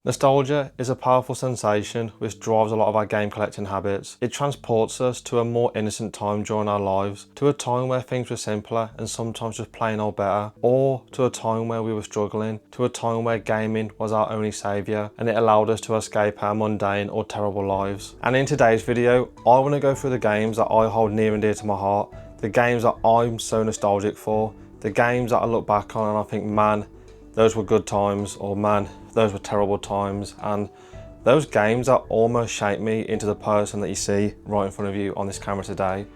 Nostalgia is a powerful sensation which drives a lot of our game collecting habits. It transports us to a more innocent time during our lives, to a time where things were simpler and sometimes just plain old better, or to a time where we were struggling, to a time where gaming was our only saviour and it allowed us to escape our mundane or terrible lives. And in today's video, I want to go through the games that I hold near and dear to my heart, the games that I'm so nostalgic for, the games that I look back on and I think, man, those were good times, or man, those were terrible times, and those games that almost shaped me into the person that you see right in front of you on this camera today.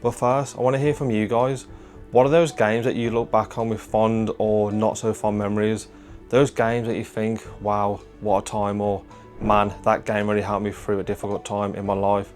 But first, I want to hear from you guys. What are those games that you look back on with fond or not so fond memories? Those games that you think, wow, what a time, or man, that game really helped me through a difficult time in my life.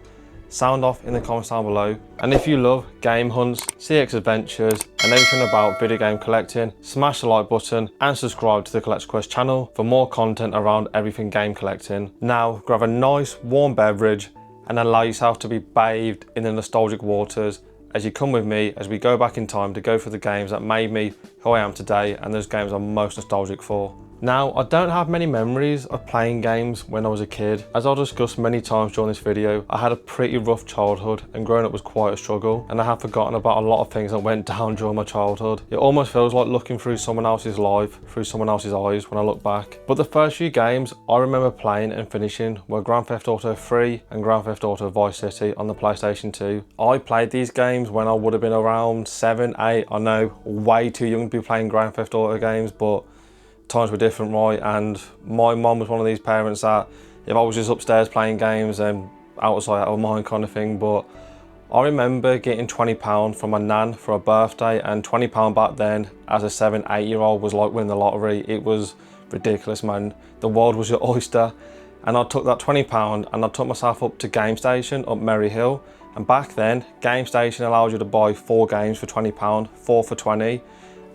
Sound off in the comments down below. And if you love game hunts, CX adventures and everything about video game collecting, smash the like button and subscribe to the Collector's Quest channel for more content around everything game collecting. Now grab a nice warm beverage and allow yourself to be bathed in the nostalgic waters as you come with me as we go back in time to go through the games that made me who I am today and those games I'm most nostalgic for. Now, I don't have many memories of playing games when I was a kid. As I'll discuss many times during this video, I had a pretty rough childhood and growing up was quite a struggle, and I have forgotten about a lot of things that went down during my childhood. It almost feels like looking through someone else's life, through someone else's eyes when I look back. But the first few games I remember playing and finishing were Grand Theft Auto 3 and Grand Theft Auto Vice City on the PlayStation 2. I played these games when I would have been around 7, 8, I know, way too young to be playing Grand Theft Auto games, but times were different, right? And my mum was one of these parents that if I was just upstairs playing games and outside out of mind kind of thing. But I remember getting £20 from my nan for a birthday, and £20 back then as a 7, 8 year old was like winning the lottery. It was ridiculous, man. The world was your oyster. And I took that £20 and I took myself up to Game Station up Merry Hill. And back then, Game Station allowed you to buy 4 games for £20, 4 for 20.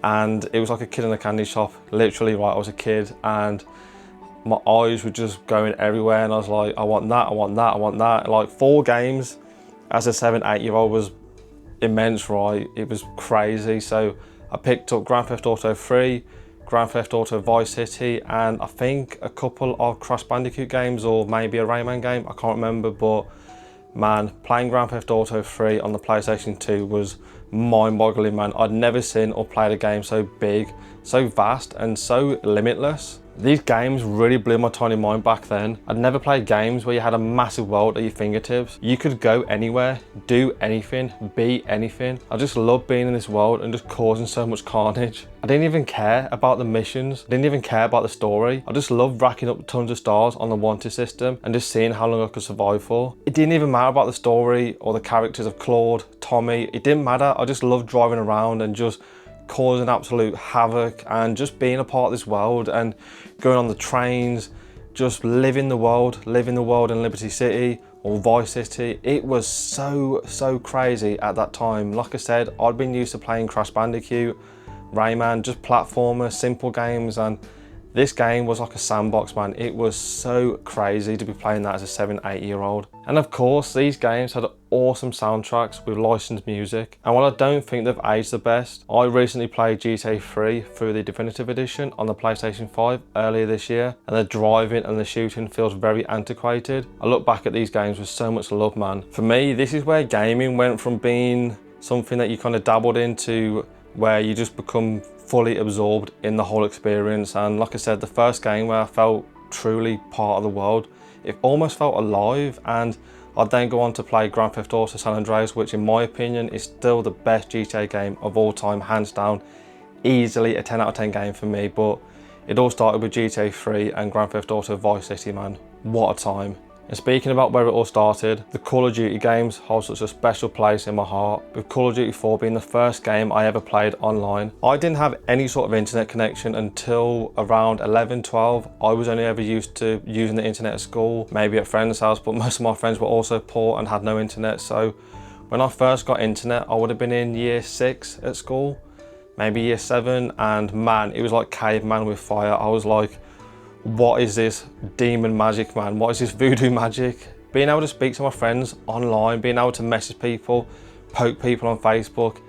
And it was like a kid in a candy shop, literally, right? I was a kid and my eyes were just going everywhere and I was like, I want that, I want that, I want that. Like 4 games as a 7, 8 year old was immense, right? It was crazy. So I picked up Grand Theft Auto 3, Grand Theft Auto Vice City, and I think a couple of Crash Bandicoot games or maybe a Rayman game, I can't remember. But man, playing Grand Theft Auto 3 on the PlayStation 2 was mind-boggling, man. I'd never seen or played a game so big, so vast and so limitless. These games really blew my tiny mind back then. I'd never played games where you had a massive world at your fingertips. You could go anywhere, do anything, be anything. I just loved being in this world and just causing so much carnage. I didn't even care about the missions. I didn't even care about the story. I just loved racking up tons of stars on the wanted system and just seeing how long I could survive for. It didn't even matter about the story or the characters of Claude, Tommy. It didn't matter. I just loved driving around and just causing absolute havoc and just being a part of this world and going on the trains, just living the world in Liberty City or Vice City. It was so crazy at that time. Like I said, I'd been used to playing Crash Bandicoot, Rayman, just platformer, simple games, and this game was like a sandbox, man. It was so crazy to be playing that as a 7, 8 year old. And of course, these games had awesome soundtracks with licensed music. And while I don't think they've aged the best, I recently played GTA 3 through the Definitive Edition on the PlayStation 5 earlier this year. And the driving and the shooting feels very antiquated. I look back at these games with so much love, man. For me, this is where gaming went from being something that you kind of dabbled into where you just become fully absorbed in the whole experience. And like I said, the first game where I felt truly part of the world, it almost felt alive. And I'd then go on to play Grand Theft Auto San Andreas, which in my opinion is still the best GTA game of all time, hands down. Easily a 10 out of 10 game for me. But it all started with GTA 3 and Grand Theft Auto Vice City, man. What a time. And speaking about where it all started, the Call of Duty games hold such a special place in my heart, with Call of Duty 4 being the first game I ever played online. I didn't have any sort of internet connection until around 11, 12. I was only ever used to using the internet at school, maybe at friends' house, but most of my friends were also poor and had no internet. So when I first got internet, I would have been in year 6 at school, maybe year 7, and man, it was like caveman with fire. I was like, what is this demon magic, man? What is this voodoo magic? Being able to speak to my friends online, being able to message people, poke people on Facebook,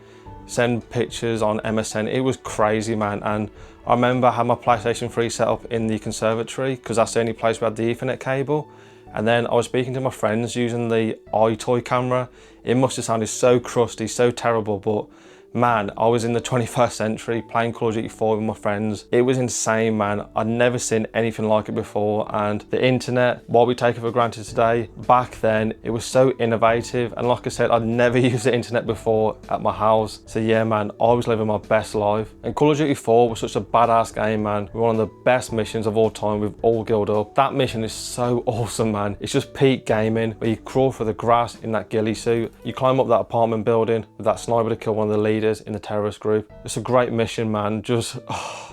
send pictures on MSN. It was crazy, man. And I remember I had my PlayStation 3 set up in the conservatory because that's the only place we had the Ethernet cable. And then I was speaking to my friends using the iToy camera. It must have sounded so crusty, so terrible, but man, I was in the 21st century playing Call of Duty 4 with my friends. It was insane, man. I'd never seen anything like it before. And the internet, while we take it for granted today, back then it was so innovative. And like I said, I'd never used the internet before at my house. So yeah, man, I was living my best life. And Call of Duty 4 was such a badass game, man. One of the best missions of all time with all guild up. That mission is so awesome, man. It's just peak gaming, where you crawl through the grass in that ghillie suit. You climb up that apartment building with that sniper to kill one of the leaders in the terrorist group. It's a great mission, man. Just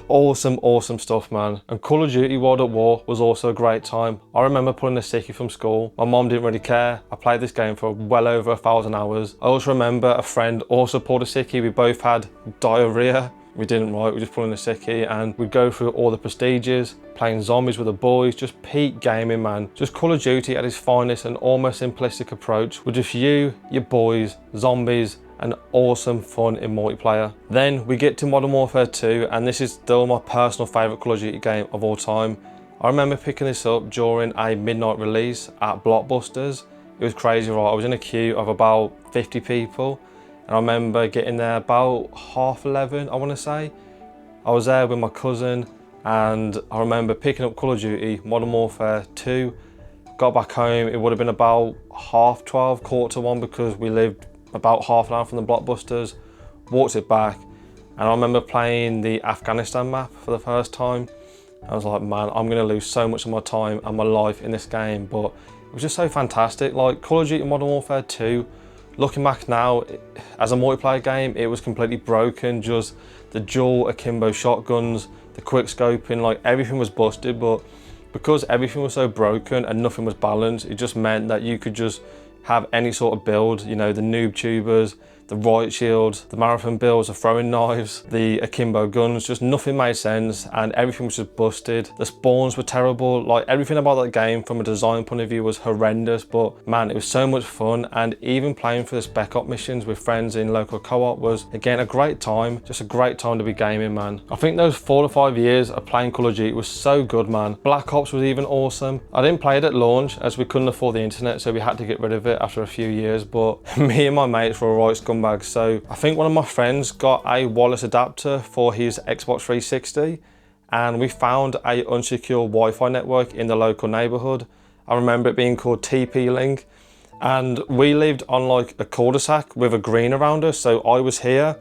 awesome stuff, man. And Call of Duty World at War was also a great time. I remember pulling a sickie from school. My mom didn't really care. I played this game for well over 1,000 hours. I also remember a friend also pulled a sickie. We both had diarrhea. We didn't write, we just pulled in a sickie, and we'd go through all the prestiges, playing zombies with the boys, just peak gaming, man. Just Call of Duty at its finest, an almost simplistic approach with just you, your boys, zombies, and awesome fun in multiplayer. Then we get to Modern Warfare 2, and this is still my personal favourite Call of Duty game of all time. I remember picking this up during a midnight release at Blockbusters. It was crazy, right? I was in a queue of about 50 people, and I remember getting there about 11:30, I want to say. I was there with my cousin, and I remember picking up Call of Duty Modern Warfare 2. Got back home, it would have been about 12:30, 1:45, because we lived about half an hour from the Blockbusters. Walked it back, and I remember playing the Afghanistan map for the first time. I was like, man, I'm gonna lose so much of my time and my life in this game, but it was just so fantastic. Like Call of Duty Modern Warfare 2, looking back now, as a multiplayer game, it was completely broken. Just the dual akimbo shotguns, the quick scoping, like everything was busted, but because everything was so broken and nothing was balanced, it just meant that you could just have any sort of build, you know, the noob tubers, the riot shields, the marathon builds, the throwing knives, the akimbo guns, just nothing made sense and everything was just busted. The spawns were terrible, like everything about that game from a design point of view was horrendous, but man, it was so much fun. And even playing for the spec op missions with friends in local co-op was again a great time, just a great time to be gaming, man. I think those 4 to 5 years of playing Call of Duty was so good, man. Black Ops was even awesome. I didn't play it at launch as we couldn't afford the internet, so we had to get rid of it after a few years, but me and my mates were right scumbags. So I think one of my friends got a wireless adapter for his Xbox 360, and we found a unsecure Wi-Fi network in the local neighborhood. I remember it being called TP-Link, and we lived on like a cul-de-sac with a green around us. So I was here,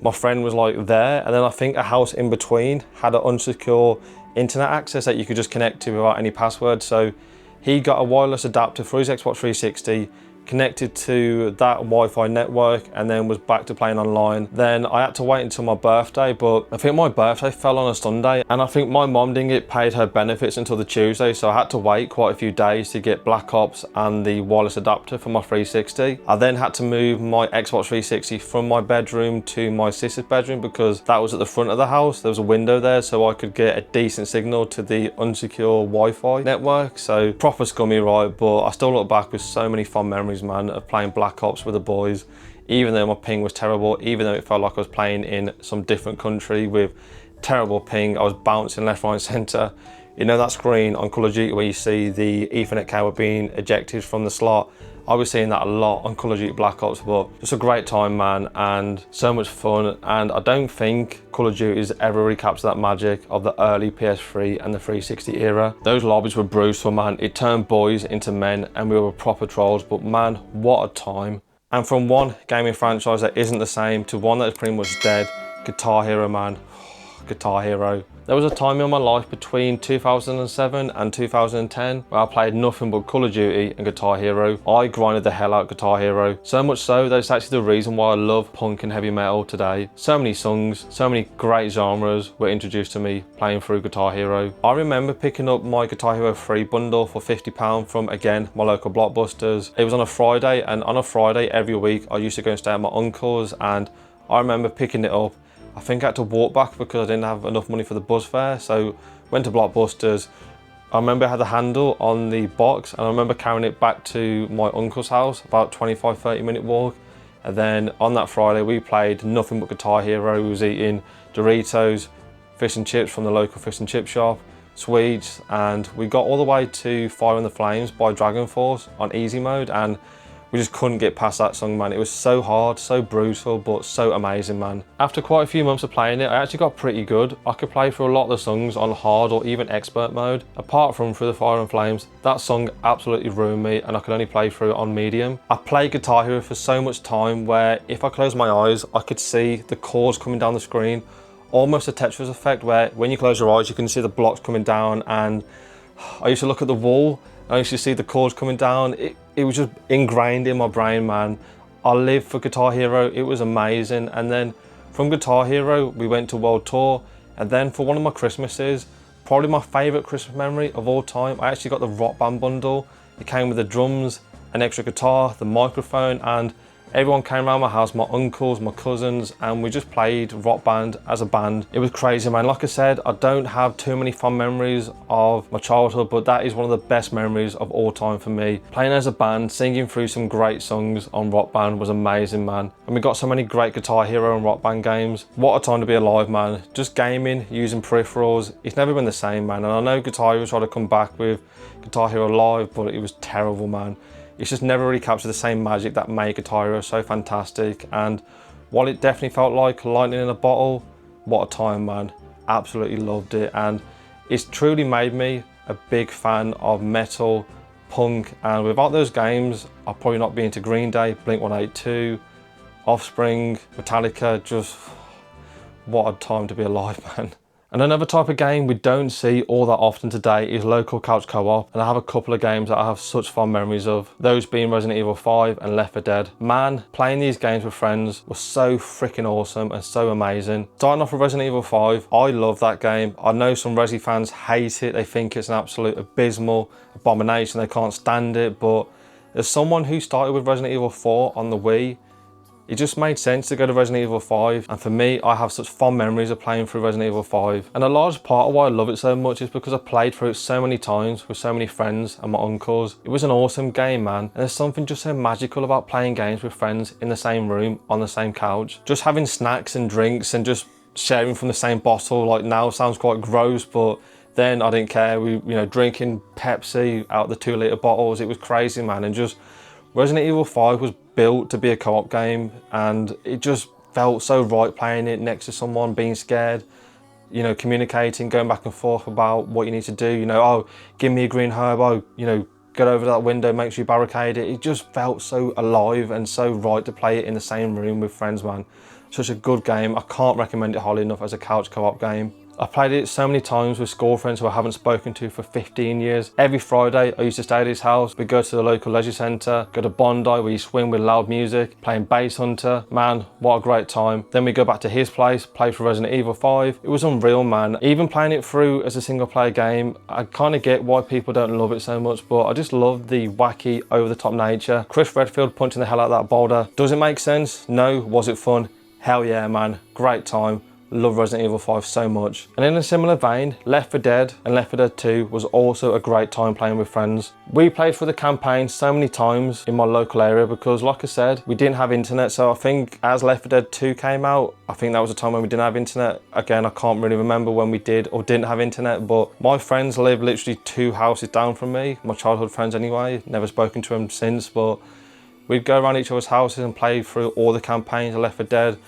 my friend was like there, and then I think a house in between had an unsecure internet access that you could just connect to without any password. So he got a wireless adapter for his Xbox 360, connected to that Wi-Fi network, and then was back to playing online. Then I had to wait until my birthday, but I think my birthday fell on a Sunday, and I think my mom didn't get paid her benefits until the Tuesday, so I had to wait quite a few days to get Black Ops and the wireless adapter for my 360. I then had to move my Xbox 360 from my bedroom to my sister's bedroom because that was at the front of the house. There was a window there, so I could get a decent signal to the unsecure Wi-Fi network. So proper scummy, right? But I still look back with so many fond memories, man, of playing Black Ops with the boys, even though my ping was terrible, even though it felt like I was playing in some different country with terrible ping. I was bouncing left, right, and center. You know that screen on Call of Duty where you see the Ethernet cable being ejected from the slot? I was seeing that a lot on Call of Duty Black Ops, but just a great time, man, and so much fun. And I don't think Call of Duty has ever recaptured that magic of the early PS3 and the 360 era. Those lobbies were brutal, man. It turned boys into men and we were proper trolls, but man, what a time. And from one gaming franchise that isn't the same to one that is pretty much dead, Guitar Hero, man. Guitar Hero. There was a time in my life between 2007 and 2010 where I played nothing but Call of Duty and Guitar Hero. I grinded the hell out of Guitar Hero. So much so that it's actually the reason why I love punk and heavy metal today. So many songs, so many great genres were introduced to me playing through Guitar Hero. I remember picking up my Guitar Hero 3 bundle for £50 from, again, my local Blockbusters. It was on a Friday, and on a Friday every week I used to go and stay at my uncle's, and I remember picking it up. I think I had to walk back because I didn't have enough money for the bus fare, so went to Blockbusters. I remember I had the handle on the box, and I remember carrying it back to my uncle's house, about 25-30 minute walk, And then on that Friday, we played nothing but Guitar Hero. We was eating Doritos, fish and chips from the local fish and chip shop, sweets, and we got all the way to Fire in the Flames by Dragon Force on easy mode, and we just couldn't get past that song, man. It was so hard, so brutal, but so amazing, man. After quite a few months of playing it, I actually got pretty good. I could play through a lot of the songs on hard or even expert mode. Apart from Through the Fire and Flames, that song absolutely ruined me, and I could only play through it on medium. I played Guitar Hero for so much time where if I closed my eyes, I could see the chords coming down the screen. Almost a Tetris effect where when you close your eyes, you can see the blocks coming down, and I used to look at the wall, and I used to see the chords coming down. It was just ingrained in my brain, man. I lived for Guitar Hero, it was amazing. And then from Guitar Hero, we went to World Tour, and then for one of my Christmases, probably my favourite Christmas memory of all time, I actually got the Rock Band bundle. It came with the drums, an extra guitar, the microphone, and everyone came around my house, my uncles, my cousins, and we just played Rock Band as a band. It was crazy, man. Like I said, I don't have too many fond memories of my childhood, but that is one of the best memories of all time for me. Playing as a band, singing through some great songs on Rock Band was amazing, man. And we got so many great Guitar Hero and Rock Band games. What a time to be alive, man. Just gaming, using peripherals. It's never been the same, man. And I know Guitar Hero tried to come back with Guitar Hero Live, but it was terrible, man. It's just never really captured the same magic that made Guitar Hero so fantastic. And while it definitely felt like lightning in a bottle, what a time, man. Absolutely loved it. And it's truly made me a big fan of metal, punk, and without those games, I'd probably not be into Green Day, Blink-182, Offspring, Metallica. Just what a time to be alive, man. And another type of game we don't see all that often today is local couch co-op, and I have a couple of games that I have such fond memories of, those being Resident Evil 5 and Left 4 Dead. Man, playing these games with friends was so freaking awesome and so amazing. Starting off with Resident Evil 5, I love that game. I know some Resi fans hate it, they think it's an absolute abysmal abomination, they can't stand it, but as someone who started with Resident Evil 4 on the Wii, it just made sense to go to Resident Evil 5, and for me, I have such fond memories of playing through Resident Evil 5. And a large part of why I love it so much is because I played through it so many times with so many friends and my uncles. It was an awesome game, man, and there's something just so magical about playing games with friends in the same room, on the same couch. Just having snacks and drinks and just sharing from the same bottle, like now sounds quite gross, but then I didn't care. We, drinking Pepsi out the 2-litre bottles, it was crazy, man. And just Resident Evil 5 was built to be a co-op game, and it just felt so right playing it next to someone, being scared, communicating, going back and forth about what you need to do, oh, give me a green herb, oh, get over that window, make sure you barricade it. It just felt so alive and so right to play it in the same room with friends, man. Such a good game. I can't recommend it highly enough as a couch co-op game. I've played it so many times with school friends who I haven't spoken to for 15 years. Every Friday, I used to stay at his house. We'd go to the local leisure centre, go to Bondi where you swim with loud music, playing Base Hunter. Man, what a great time. Then we go back to his place, play for Resident Evil 5. It was unreal, man. Even playing it through as a single player game, I kind of get why people don't love it so much, but I just love the wacky, over-the-top nature. Chris Redfield punching the hell out of that boulder. Does it make sense? No. Was it fun? Hell yeah, man. Great time. Love Resident Evil 5 so much. And in a similar vein, Left 4 Dead and Left 4 Dead 2 was also a great time playing with friends. We played through the campaign so many times in my local area because, like I said, we didn't have internet. So I think as Left 4 Dead 2 came out, I think that was a time when we didn't have internet. Again, I can't really remember when we did or didn't have internet, but my friends live literally 2 houses down from me. My childhood friends anyway, never spoken to them since, but we'd go around each other's houses and play through all the campaigns of Left 4 Dead.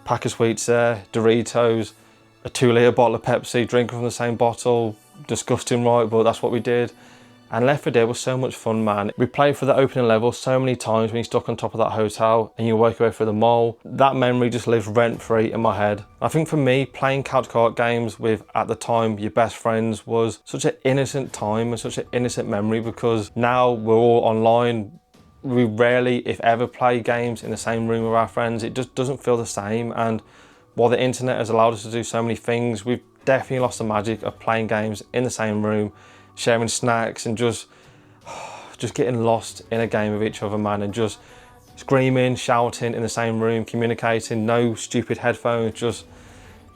Pack of sweets there, Doritos, a 2-litre bottle of Pepsi, drinking from the same bottle. Disgusting, right? But that's what we did. And Left 4 Dead was so much fun, man. We played for the opening level so many times when you're stuck on top of that hotel and you work your way through the mall. That memory just lives rent-free in my head. I think for me, playing couch co-op games with, at the time, your best friends was such an innocent time and such an innocent memory, because now we're all online. We rarely, if ever, play games in the same room with our friends. It just doesn't feel the same. And while the internet has allowed us to do so many things, we've definitely lost the magic of playing games in the same room, sharing snacks, and just getting lost in a game with each other, man, and just screaming, shouting in the same room, communicating, no stupid headphones, just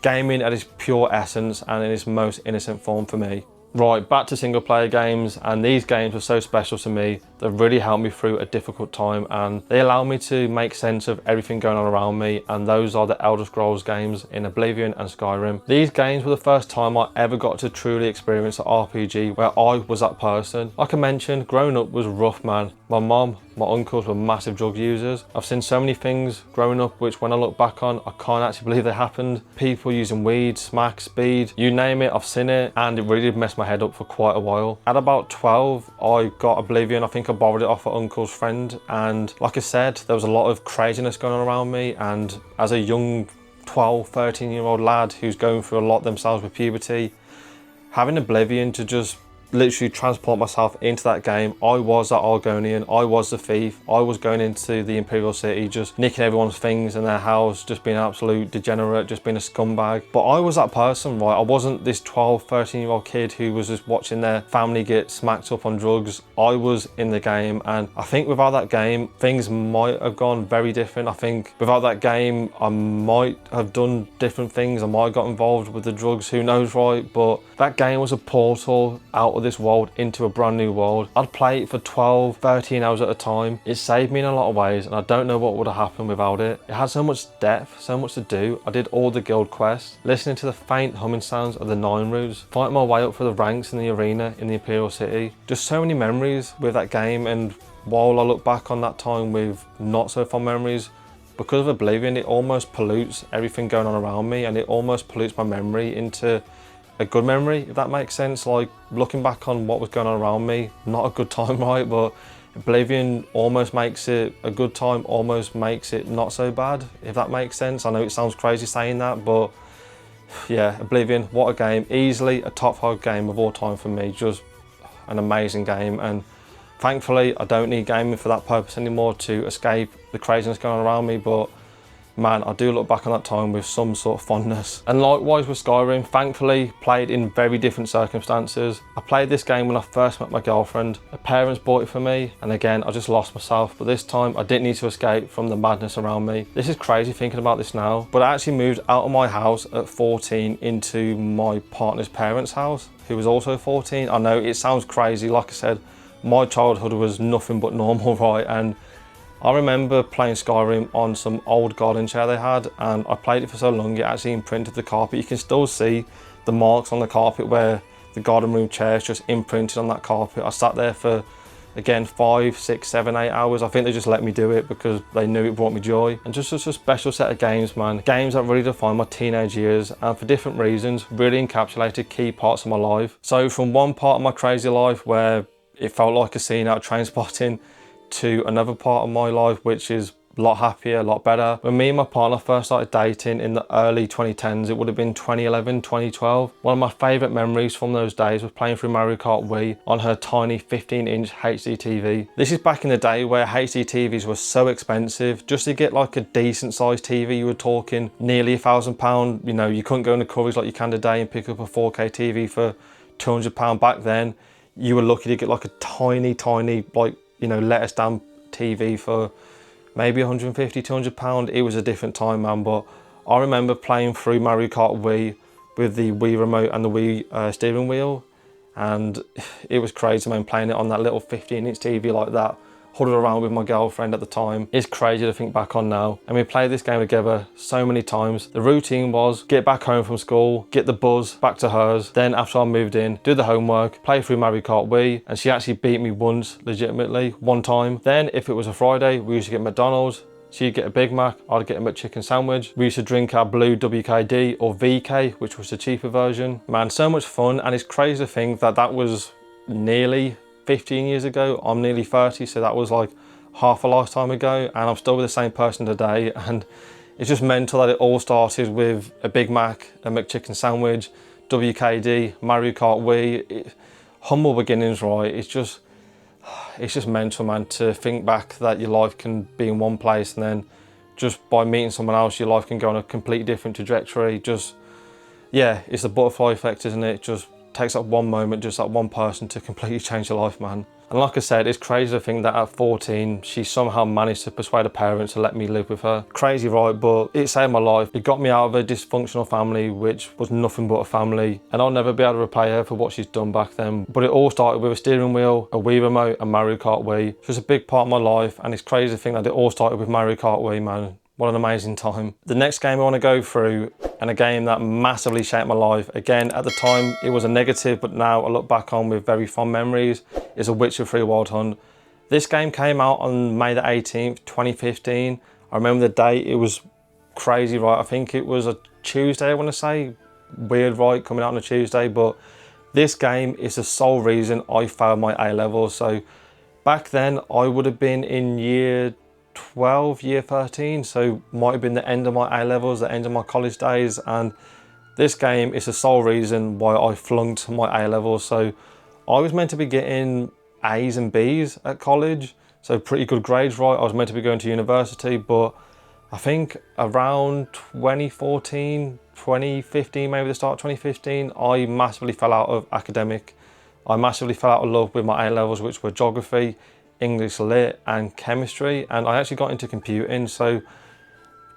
gaming at its pure essence and in its most innocent form for me. Right, back to single player games, and these games were so special to me. They really helped me through a difficult time, and they allow me to make sense of everything going on around me, and those are the Elder Scrolls games in Oblivion and Skyrim. These games were the first time I ever got to truly experience an RPG where I was that person. Like I mentioned, growing up was rough, man. My mom, my uncles were massive drug users. I've seen so many things growing up which when I look back on, I can't actually believe they happened. People using weed, smack, speed, you name it, I've seen it, and it really did mess my head up for quite a while. At about 12, I got Oblivion. I think I borrowed it off an uncle's friend, and like I said, there was a lot of craziness going on around me, and as a young 12, 13-year-old lad who's going through a lot themselves with puberty, having Oblivion to just literally transport myself into that game. I was that Argonian, I was the thief, I was going into the Imperial City, just nicking everyone's things in their house, just being an absolute degenerate, just being a scumbag. But I was that person, right? I wasn't this 12, 13-year-old kid who was just watching their family get smacked up on drugs. I was in the game, and I think without that game, things might have gone very different. I think without that game, I might have done different things. I might have got involved with the drugs, who knows, right? But that game was a portal out of this world into a brand new world. I'd play it for 12, 13 hours at a time. It saved me in a lot of ways, and I don't know what would have happened without it. It had so much depth, so much to do. I did all the guild quests, listening to the faint humming sounds of the Nine Roofs, fighting my way up for the ranks in the arena in the Imperial City. Just so many memories with that game, and while I look back on that time with not so fond memories, because of Oblivion, it almost pollutes everything going on around me, and it almost pollutes my memory into a good memory, if that makes sense. Like looking back on what was going on around me, not a good time, right? But Oblivion almost makes it a good time, almost makes it not so bad, if that makes sense. I know it sounds crazy saying that, but yeah, Oblivion, what a game. Easily a top 5 game of all time for me. Just an amazing game, and thankfully I don't need gaming for that purpose anymore, to escape the craziness going on around me. But man, I do look back on that time with some sort of fondness. And likewise with Skyrim, thankfully played in very different circumstances. I played this game when I first met my girlfriend. Her parents bought it for me, and again, I just lost myself. But this time, I didn't need to escape from the madness around me. This is crazy thinking about this now, but I actually moved out of my house at 14 into my partner's parents' house, who was also 14. I know it sounds crazy. Like I said, my childhood was nothing but normal, right? And I remember playing Skyrim on some old garden chair they had, and I played it for so long it actually imprinted the carpet. You can still see the marks on the carpet where the garden room chair is just imprinted on that carpet. I sat there for, again, 5, 6, 7, 8 hours. I think they just let me do it because they knew it brought me joy. And just such a special set of games, man. Games that really defined my teenage years, and for different reasons really encapsulated key parts of my life. So from one part of my crazy life where it felt like a scene out of Trainspotting, to another part of my life which is a lot happier, a lot better. When me and my partner first started dating in the early 2010s, it would have been 2011, 2012. One of my favourite memories from those days was playing through Mario Kart Wii on her tiny 15-inch HD TV. This is back in the day where HD TVs were so expensive. Just to get like a decent sized TV, you were talking nearly £1,000. You know, you couldn't go into Currys like you can today and pick up a 4K TV for £200 back then. You were lucky to get like a tiny, like, you know, lettuce stamp TV for maybe £150, £200. It was a different time, man. But I remember playing through Mario Kart Wii with the Wii remote and the Wii steering wheel, and it was crazy, man, playing it on that little 15-inch TV like that, huddled around with my girlfriend at the time. It's crazy to think back on now. And we played this game together so many times. The routine was get back home from school, get the bus back to hers, then after I moved in, do the homework, play through Mario Kart Wii, and she actually beat me once, legitimately, one time. Then if it was a Friday, we used to get McDonald's. She'd get a Big Mac, I'd get a McChicken sandwich. We used to drink our blue WKD or VK, which was the cheaper version. Man, so much fun, and it's crazy to think that that was nearly 15 years ago. I'm nearly 30, so that was like half a lifetime ago, and I'm still with the same person today. And it's just mental that it all started with a Big Mac, a McChicken sandwich, WKD, Mario Kart Wii. Humble beginnings, right? It's just mental, man, to think back that your life can be in one place, and then just by meeting someone else, your life can go on a completely different trajectory. Just, yeah, it's the butterfly effect, isn't it? Just takes that one moment, just that one person to completely change your life, man. And like I said, it's crazy to think that at 14, she somehow managed to persuade her parents to let me live with her. Crazy, right? But it saved my life. It got me out of a dysfunctional family, which was nothing but a family. And I'll never be able to repay her for what she's done back then. But it all started with a steering wheel, a Wii remote, and Mario Kart Wii. It was a big part of my life. And it's crazy to think that it all started with Mario Kart Wii, man. What an amazing time. The next game I want to go through, and a game that massively shaped my life. Again, at the time, it was a negative, but now I look back on with very fond memories, is A Witcher 3 Wild Hunt. This game came out on May the 18th, 2015. I remember the date, it was crazy, right? I think it was a Tuesday, I want to say. Weird, right, coming out on a Tuesday, but this game is the sole reason I failed my A-levels. So back then, I would have been in year 12, year 13, so might have been the end of my A-levels, the end of my college days, and this game is the sole reason why I flunked my A-levels. So I was meant to be getting A's and B's at college, so pretty good grades, right? I was meant to be going to university, but I think around 2014, 2015, maybe the start of 2015, I massively fell out of academic. I massively fell out of love with my A-levels, which were geography, English lit and chemistry, and I actually got into computing. So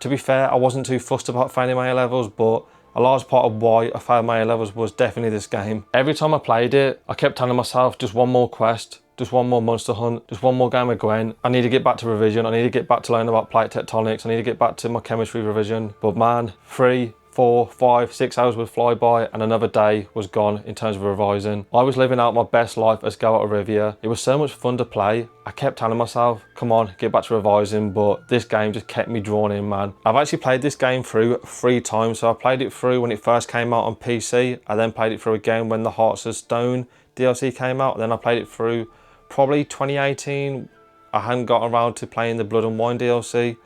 to be fair, I wasn't too fussed about failing my A-levels, but a large part of why I failed my A-levels was definitely this game. Every time I played it, I kept telling myself, just one more quest, just one more monster hunt, just one more game of Gwen. I need to get back to revision. I need to get back to learning about plate tectonics. I need to get back to my chemistry revision. But man, 3, 4, 5, 6 hours would fly by and another day was gone in terms of revising. I was living out my best life as Geralt of Rivia. It was so much fun to play. I kept telling myself, come on, get back to revising, but this game just kept me drawn in, man. I've actually played this game through 3 times. So I played it through when it first came out on PC. I then played it through again when the Hearts of Stone DLC came out. And then I played it through probably 2018. I hadn't got around to playing the Blood and Wine DLC.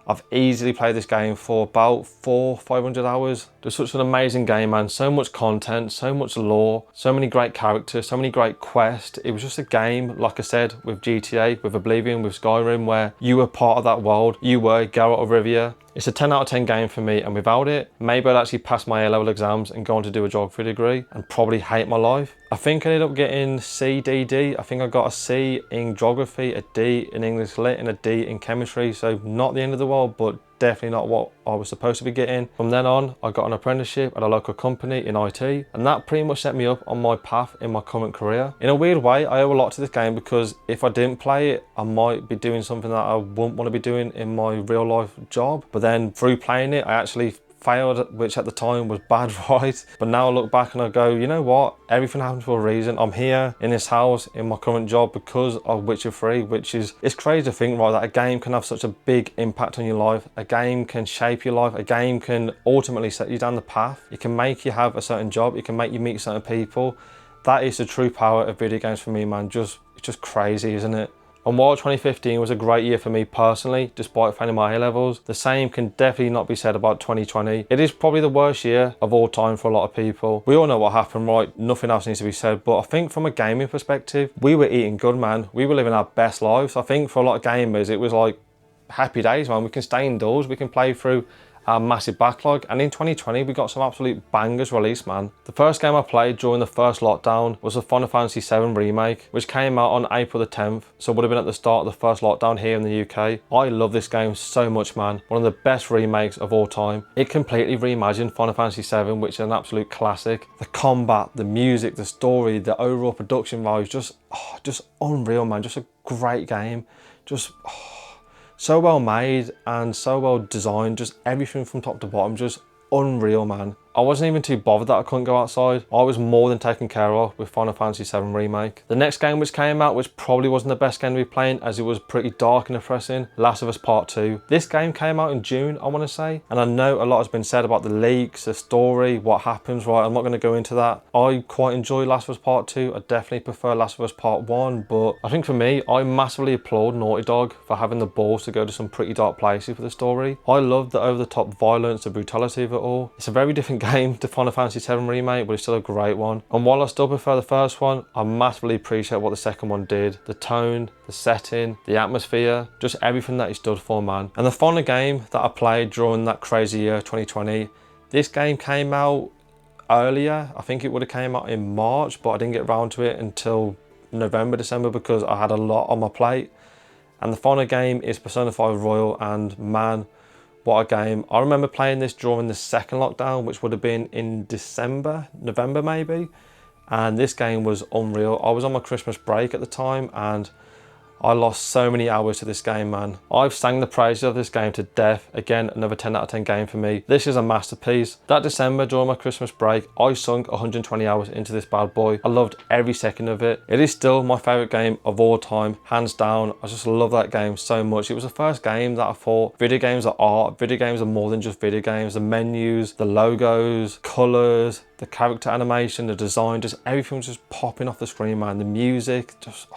I've easily played this game for about 400-500 hours. Just such an amazing game, man. So much content, so much lore, so many great characters, so many great quests. It was just a game, like I said, with GTA, with Oblivion, with Skyrim, where you were part of that world. You were Geralt of Rivia. It's a 10 out of 10 game for me, and without it, maybe I'd actually pass my A-level exams and go on to do a geography degree and probably hate my life. I think I ended up getting C, D, D. I think I got a C in geography, a D in English lit, and a D in chemistry. So not the end of the world, but definitely not what I was supposed to be getting. From then on, I got an apprenticeship at a local company in IT, and that pretty much set me up on my path in my current career. In a weird way, I owe a lot to this game, because if I didn't play it, I might be doing something that I wouldn't want to be doing in my real life job. But then through playing it, I actually failed, which at the time was bad, right? But now I look back and I go, you know what? Everything happened for a reason. I'm here in this house in my current job because of Witcher 3, which is, it's crazy to think, right, that a game can have such a big impact on your life. A game can shape your life. A game can ultimately set you down the path. It can make you have a certain job. It can make you meet certain people. That is the true power of video games for me, man. It's just crazy, isn't it? And while 2015 was a great year for me personally, despite failing my A-levels, the same can definitely not be said about 2020. It is probably the worst year of all time for a lot of people. We all know what happened, right? Nothing else needs to be said. But I think from a gaming perspective, we were eating good, man. We were living our best lives. I think for a lot of gamers, it was like happy days, man. We can stay indoors, we can play through our massive backlog, and in 2020 we got some absolute bangers released, man. The first game I played during the first lockdown was the Final Fantasy VII Remake, which came out on April the 10th, so it would have been at the start of the first lockdown here in the UK. I love this game so much, man. One of the best remakes of all time. It completely reimagined Final Fantasy VII, which is an absolute classic. The combat, the music, the story, the overall production value, just unreal, man. Just a great game. So well made and so well designed, just everything from top to bottom, just unreal, man. I wasn't even too bothered that I couldn't go outside. I was more than taken care of with Final Fantasy VII Remake. The next game which came out, which probably wasn't the best game to be playing as it was pretty dark and depressing, Last of Us Part 2. This game came out in June, I want to say, and I know a lot has been said about the leaks, the story, what happens, right? I'm not going to go into that. I quite enjoy Last of Us Part 2. I definitely prefer Last of Us Part 1, but I think for me, I massively applaud Naughty Dog for having the balls to go to some pretty dark places for the story. I love the over-the-top violence, the brutality of it all. It's a very different game to Final Fantasy VII Remake, but it's still a great one. And while I still prefer the first one, I massively appreciate what the second one did. The tone, the setting, the atmosphere, just everything that it stood for, man. And the final game that I played during that crazy year, 2020, this game came out earlier. I think it would have came out in March, but I didn't get around to it until November, December, because I had a lot on my plate. And the final game is Persona 5 Royal, and man, what a game. I remember playing this during the second lockdown, which would have been in December, November maybe. And this game was unreal. I was on my Christmas break at the time and I lost so many hours to this game, man. I've sang the praises of this game to death. Again, another 10 out of 10 game for me. This is a masterpiece. That December during my Christmas break, I sunk 120 hours into this bad boy. I loved every second of it. It is still my favorite game of all time, hands down. I just love that game so much. It was the first game that I thought video games are art. Video games are more than just video games. The menus, the logos, colors, the character animation, the design, just everything was just popping off the screen, man. The music, just...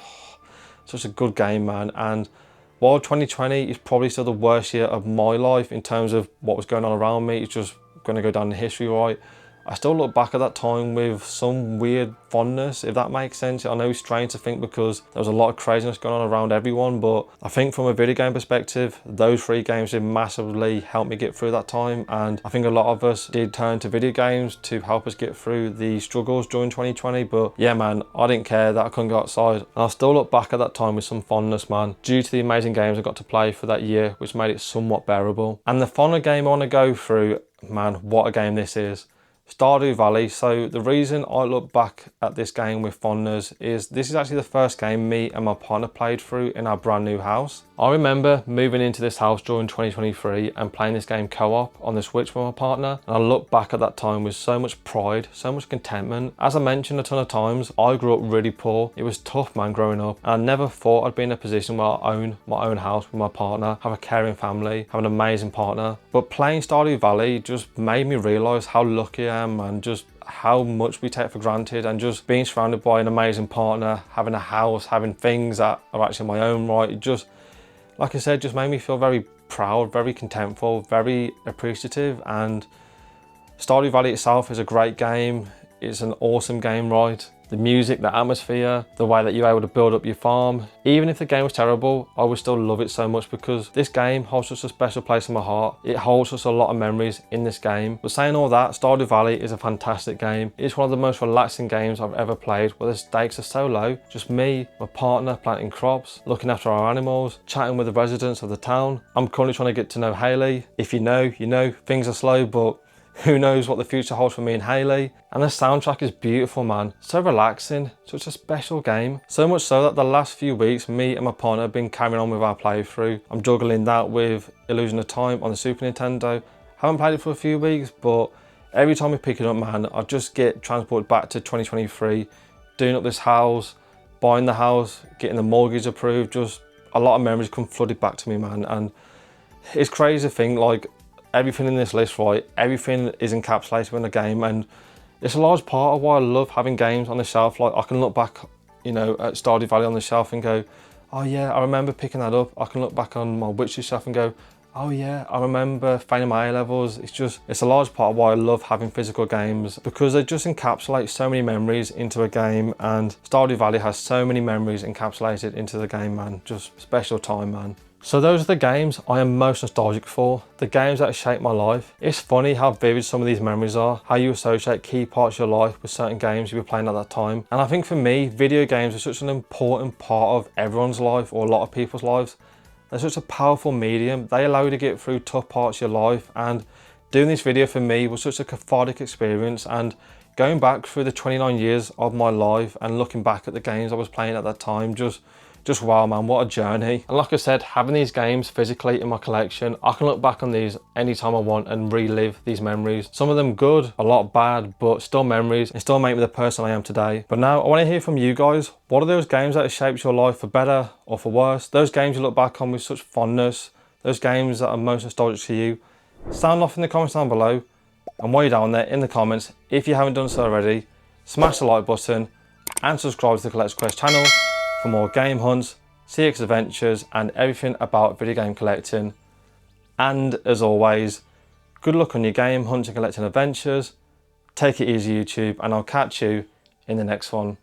such a good game, man. And while 2020 is probably still the worst year of my life in terms of what was going on around me, it's just going to go down in history, right? I still look back at that time with some weird fondness, if that makes sense. I know it's strange to think because there was a lot of craziness going on around everyone, but I think from a video game perspective, those 3 games did massively help me get through that time. And I think a lot of us did turn to video games to help us get through the struggles during 2020. But yeah, man, I didn't care that I couldn't go outside. And I still look back at that time with some fondness, man, due to the amazing games I got to play for that year, which made it somewhat bearable. And the final game I want to go through, man, what a game this is. Stardew Valley. So the reason I look back at this game with fondness is this is actually the first game me and my partner played through in our brand new house. I remember moving into this house during 2023 and playing this game co-op on the Switch with my partner, and I look back at that time with so much pride, so much contentment. As I mentioned a ton of times, I grew up really poor. It was tough, man, growing up, and I never thought I'd be in a position where I own my own house with my partner, have a caring family, have an amazing partner. But playing Stardew Valley just made me realise how lucky I am, and just how much we take for granted, and just being surrounded by an amazing partner, having a house, having things that are actually my own right. It just, like I said, just made me feel very proud, very contentful, very appreciative. And Stardew Valley itself is a great game. It's an awesome game, right? The music, the atmosphere, the way that you're able to build up your farm. Even if the game was terrible, I would still love it so much because this game holds such a special place in my heart. It holds such a lot of memories in this game. But saying all that, Stardew Valley is a fantastic game. It's one of the most relaxing games I've ever played, where the stakes are so low. Just me, my partner, planting crops, looking after our animals, chatting with the residents of the town. I'm currently trying to get to know Hayley. If you know, you know, things are slow, but who knows what the future holds for me and Hayley. And the soundtrack is beautiful, man. So relaxing, such a special game. So much so that the last few weeks, me and my partner have been carrying on with our playthrough. I'm juggling that with Illusion of Time on the Super Nintendo. Haven't played it for a few weeks, but every time we pick it up, man, I just get transported back to 2023, doing up this house, buying the house, getting the mortgage approved. Just a lot of memories come flooded back to me, man. And it's crazy to think, like, everything in this list, right, everything is encapsulated in the game, and it's a large part of why I love having games on the shelf. Like, I can look back, you know, at Stardew Valley on the shelf and go, oh yeah, I remember picking that up. I can look back on my Witcher shelf and go, oh yeah, I remember failing my A-levels. It's a large part of why I love having physical games, because they just encapsulate so many memories into a game, and Stardew Valley has so many memories encapsulated into the game, man. Just special time, man. So those are the games I am most nostalgic for, the games that have shaped my life. It's funny how vivid some of these memories are, how you associate key parts of your life with certain games you were playing at that time. And I think for me, video games are such an important part of everyone's life, or a lot of people's lives. They're such a powerful medium. They allow you to get through tough parts of your life, and doing this video for me was such a cathartic experience. And going back through the 29 years of my life and looking back at the games I was playing at that time, just wow, man, what a journey. And like I said, having these games physically in my collection, I can look back on these anytime I want and relive these memories. Some of them good, a lot bad, but still memories, and still make me the person I am today. But now I want to hear from you guys. What are those games that have shaped your life for better or for worse? Those games you look back on with such fondness, those games that are most nostalgic to you. Sound off in the comments down below. And while you're down there in the comments, if you haven't done so already, smash the like button and subscribe to the Collector's Quest channel for more game hunts, CX adventures, and everything about video game collecting. And as always, good luck on your game hunting, collecting adventures. Take it easy, YouTube, and I'll catch you in the next one.